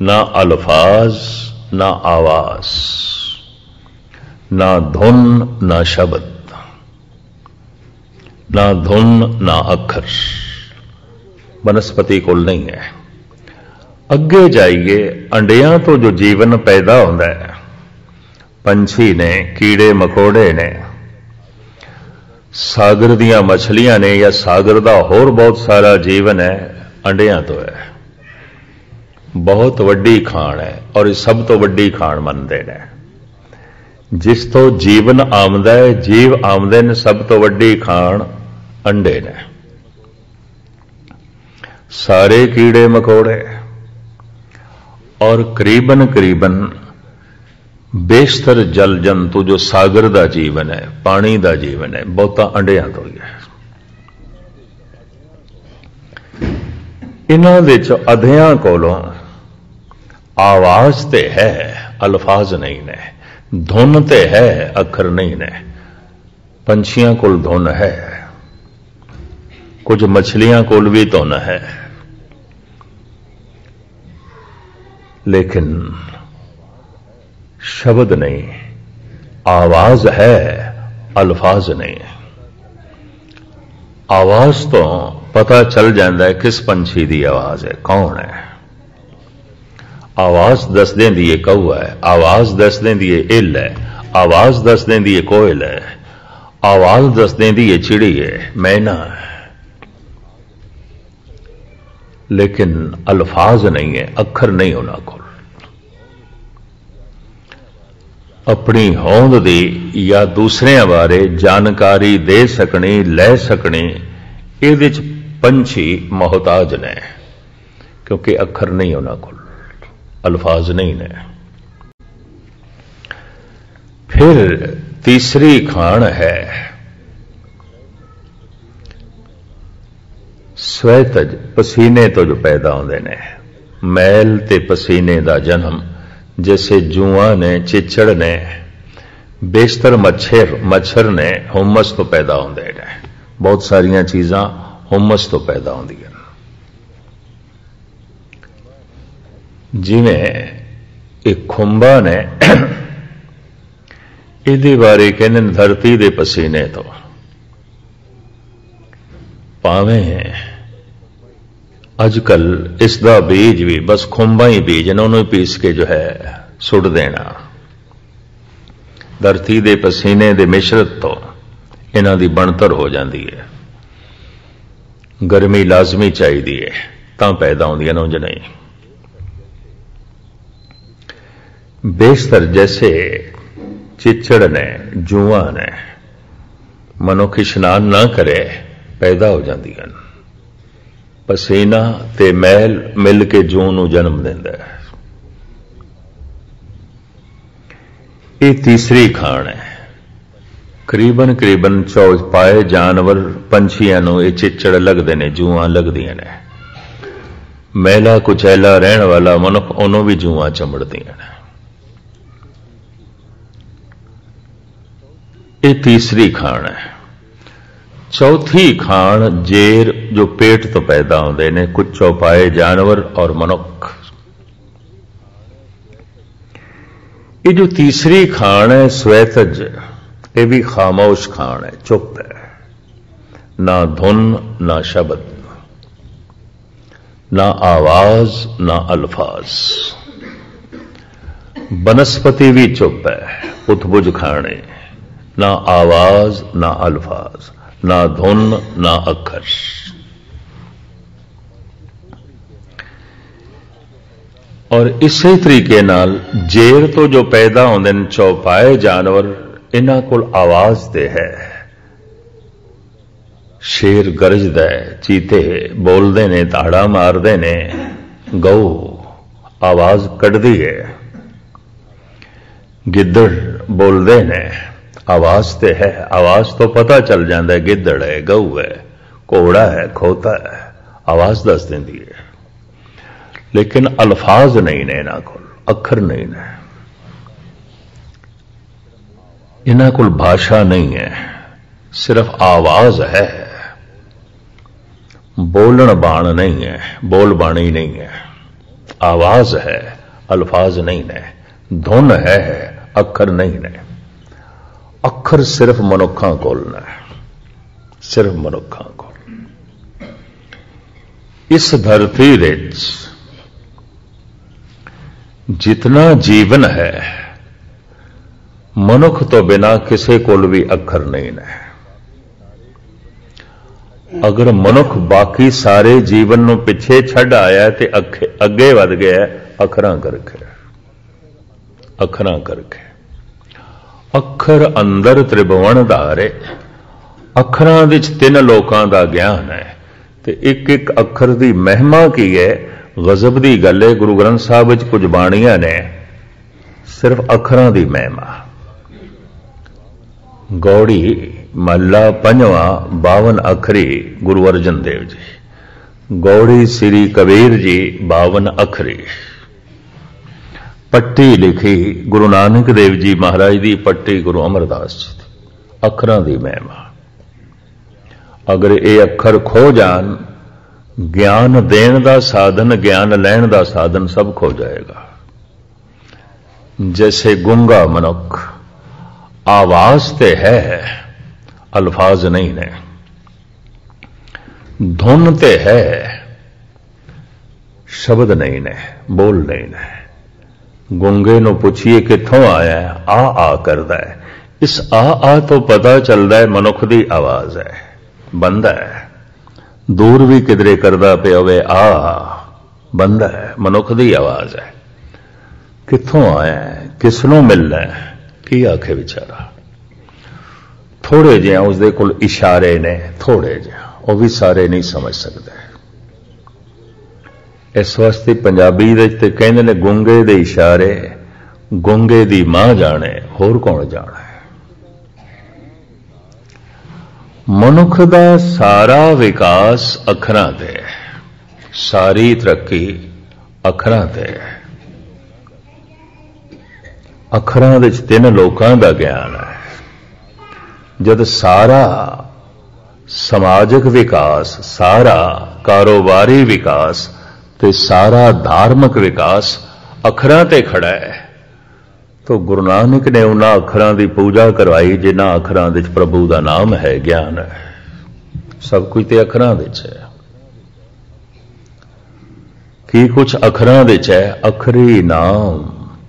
ना अल्फाज, ना आवाज, ना धुन, ना शब्द, ना धुन, ना अखर। वनस्पति कोल नहीं है। अगे जाइए, अंडियां तो जो जीवन पैदा होता है, पंछी ने, कीड़े मकोड़े ने, सागर दियां मछलियां ने, या सागर का होर बहुत सारा जीवन है, अंडियां तो है। बहुत वड्डी खाण है और सब तो वड्डी खाण मनते हैं। जिस तो जीवन आमदा है, जीव आमदे ने, सब तो वड्डी खाण अंडे ने। सारे कीड़े मकोड़े और करीबन करीबन बेशतर जल जंतु जो सागर का जीवन है, पानी का जीवन है, बहुता अंडियां तो ही है। इन्हां दे च अधियां कोलों आवाज ते है, अल्फाज नहीं ने। धुन ते है, अखर नहीं ने। पंछियां कोल धुन है, कुछ मछलियां कोल भी धुन है, लेकिन शब्द नहीं। आवाज है, अल्फाज नहीं। आवाज तो पता चल जाता है किस पंछी की आवाज है, कौन है। आवाज दस देंदी है कौआ है, आवाज दस देंदी है इल है, आवाज दस देंदी है कोयल है, आवाज दस देंदी है चिड़ी है, मैना है। लेकिन अल्फाज नहीं है, अखर नहीं होना कोल। अपनी होंद दी या दूसरे बारे जानकारी दे सकनी, लै सकनी, इहदे च पंछी मोहताज ने, क्योंकि अखर नहीं होना कोल, अल्फाज नहीं ने। फिर तीसरी खाण है स्वैतज, पसीने तो जो पैदा होंदे ने। मैल ते पसीने का जन्म जैसे जुआं ने, चिचड़ ने, बेशतर मच्छर ने हुमस तो पैदा होंदे ने। बहुत सारियां चीज़ां हुमस तो पैदा होंदियां। जिवें एक खुंबा ने, इहदे बारे कहंदे ने धरती दे पसीने तो। भावें अजकल इसका बीज भी बस खुंबा ही बीज, इन्होंने पीस के जो है सुट देना। धरती दे पसीने दे मिश्रत तो इन्हां दी बनतर हो जाती है। गर्मी लाजमी चाहिए तां पैदा होंदियां ने, उंज नहीं। बेशतर जैसे चिचड़ ने, जुआं ने, मनुख इशनान ना करे पैदा हो जांदियां। पसीना ते मैल मिल के जूं नूं जन्म देंदा है। ये तीसरी खाण है। करीबन करीबन चौपाए जानवर पंछियां नूं ये चिचड़ लगदे ने, जूआं लगदियां ने। मैला कुचैला रहण वाला मनुख उन्हों भी जूआं चमड़दियां ने। ये तीसरी खाण है। चौथी खाण जेर जो पेट तो पैदा होंदे ने, कुछ चौपाए जानवर और मनुख। ये जो तीसरी खान है स्वैतज, ये भी खामोश खान है, चुप है, ना धुन ना शब्द, ना आवाज ना अल्फाज। बनस्पति भी चुप है, उठबुझ खाने, ना आवाज ना अल्फाज, ना धुन ना अखर। और इसे तरीके नाल जेर तो जो पैदा होंदे ने चौपाए जानवर, इन्हां कोल आवाज ते है। शेर गरजदा है, चीते बोलते ने, ताड़ा मारते ने, गऊ आवाज कढ़दी है, गिद्दड़ बोलते ने, आवाज ते है। आवाज तो पता चल जाता है गिद्दड़ है, गऊ है, घोड़ा है, खोता है, आवाज दस देंदी है। लेकिन अल्फाज नहीं ने इन्हां कोल, अखर नहीं ने, इन्हां कोल भाषा नहीं है, सिर्फ आवाज है। बोलन बाण नहीं है, बोल बाणी नहीं है, आवाज है, अल्फाज नहीं ने, धुन है, अखर नहीं ने। अखर सिर्फ मनुखा कोल ने, सिर्फ मनुखा कोल। इस धरती विच जितना जीवन है, मनुख तो बिना किसी कोल भी अखर नहीं ने। अगर मनुख बाकी सारे जीवन नूं पिछे छड़ आया तो अगे वध गया अखरां करके, अखरां करके। अखर अंदर त्रिभुवन धारे, अखरां विच तीन लोकां दा ज्ञान है, ते एक एक अखर दी महिमा की है। गजब दी गल है, गुरु ग्रंथ साहिब विच कुछ बाणियां ने सिर्फ अखरां दी महिमा। गौड़ी महला पंजवा 52 अखरी गुरु अर्जन देव जी, गौड़ी श्री कबीर जी 52 अखरी। पट्टी लिखी गुरु नानक देव जी महाराज दी, पट्टी गुरु अमरदास जी दी, अखरां दी महिमा। अगर ये अखर खो जान, ज्ञान देण दा साधन, ज्ञान लैण दा साधन सब खो जाएगा। जैसे गूंगा मनुख, आवाज ते है, अल्फाज नहीं ने, धुन ते है, शब्द नहीं ने, बोल नहीं ने। गूंगे नूं पुछिए कित्थों आया है, आ करदा है। इस आ तो पता चलता है मनुख दी आवाज है, बंदा है। दूर भी किधरे करदा पे होवे, बंदा है, मनुख दी आवाज है। कित्थों आया है, किसनों मिलना है, की आखे बेचारा। थोड़े जिहा उसदे कोल इशारे ने, थोड़े जिहा, वो भी सारे नहीं समझ सकते। इस वास्ते पंजाबी दे ते कहंदे ने गूंगे दे इशारे गूंगे दी मां जाने, होर कौन जाने। मनुख दा सारा विकास अखरां ते, सारी तरक्की अखरां ते। अखरां दे तीन लोकां दा ज्ञान है। जद सारा समाजिक विकास, सारा कारोबारी विकास ते सारा धार्मिक विकास अखरां ते खड़ा है, तो गुरु नानक ने उन्हां अखरां दी पूजा करवाई जिन्हां अखरां विच प्रभु दा नाम है, ज्ञान है। सब कुछ ते अखरां विच है। की कुछ अखरां विच है, अखरी नाम,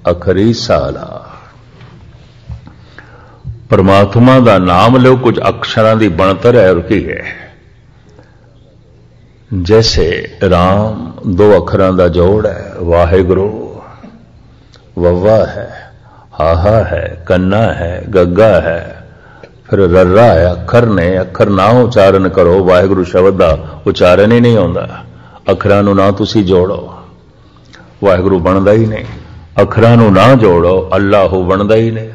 अखरी साला। परमात्मा दा नाम लो, कुछ अक्षरां दी बनतर है और की है। जैसे राम 2 अखरां दा जोड़ है, वाहिगुरु वव्वा है, हाहा है, कन्ना है, गग्गा है, फिर रर्रा है। अखर ने, अखर ना उच्चारण करो, वाहिगुरु शब्द दा उच्चारण ही नहीं होंदा। अखरां नूं ना तुसी जोड़ो, वाहिगुरु बनदा ही नहीं। अखरां नूं ना जोड़ो, अल्लाहू बनदा ही नहीं।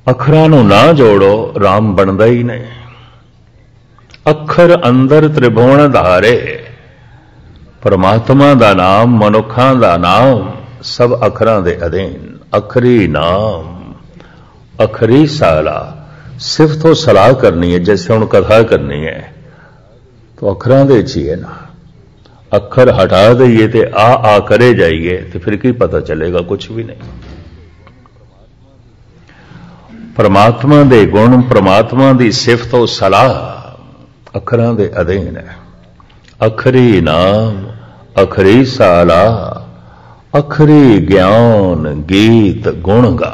अखरां नूं ना जोड़ो, राम बनदा ही नहीं। अखर अंदर त्रिभुवन धारे, परमात्मा दा नाम, मनुखां दा नाम, सब अखरां दे अधीन। अखरी नाम, अखरी साला। सिर्फ तो सलाह करनी है, जैसे हुण कथा करनी है तो अखरां दे च ही है ना। अखर हटा दईए ते आ करे जाइए तो फिर की पता चलेगा, कुछ भी नहीं। परमात्मा दे गुण, परमात्मा दी सिफत और सलाह अखरां दे अधीन है। अखरी नाम, अखरी साला, अखरी ज्ञान, गीत गुण गा।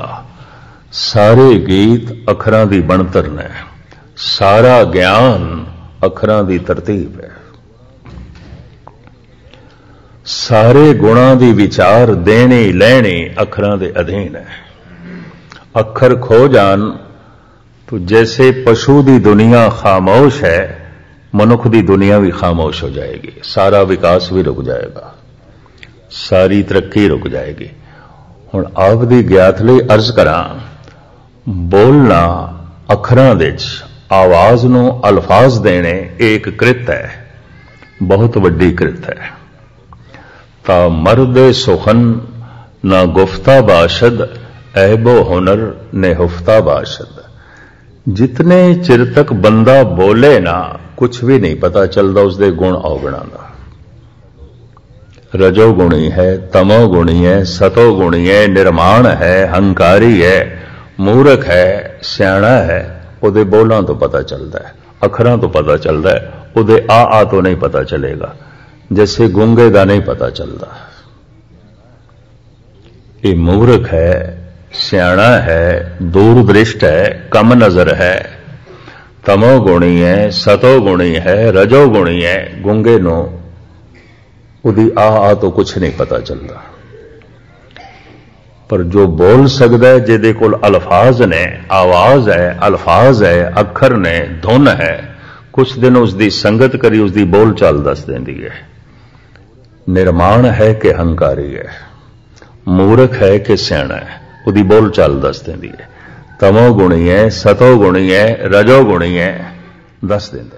सारे गीत अखरां दी बनतर ने, सारा ज्ञान अखरां दी तरतीब है। सारे गुणां दी विचार देने लैने अखरां दे अधीन है। अखर खो जान तो जैसे पशु दी दुनिया खामोश है, मनुख दी दुनिया भी खामोश हो जाएगी। सारा विकास भी रुक जाएगा, सारी तरक्की रुक जाएगी। हुण आप दी ज्ञात लई अर्ज करां, बोलना अखरां विच आवाज नूं अल्फाज देने एक कृत है, बहुत वड्डी कृत है। ता मर्द सुखन ना गुफ्ता बाशद, ऐबो हुनर ने हुफ्ता बाशद। जितने चिर तक बंदा बोले ना, कुछ भी नहीं पता चलता उसके गुण अवगुणा का। रजोगुणी है, तमोगुणी है, सतोगुणी है, निर्माण है, हंकारी है, मूर्ख है, सियाणा है। उहदे बोलों तो पता चलता है, अखरां तो पता चलता है, उहदे आ तो नहीं पता चलेगा, जैसे गूंगे का नहीं पता चलता। ये मूर्ख है, सियाणा है, दूरदृष्ट है, कम नजर है, तमोगुणी है, सतोगुणी है, रजोगुणी है। गूंगे नो उहदी आ तो कुछ नहीं पता चलता। पर जो बोल सकता है, जिहदे कोल अल्फाज ने, आवाज है, अल्फाज है, अखर ने, धुन है, कुछ दिन उसकी संगत करी उसकी बोल चाल दस देंदी है। निर्माण है कि हंकारी है, मूर्ख है कि सियाणा है, उसकी बोल चाल दस देंदी है। तमोगुणी है, सतोगुणी है, रजोगुणी है, दस देंदे।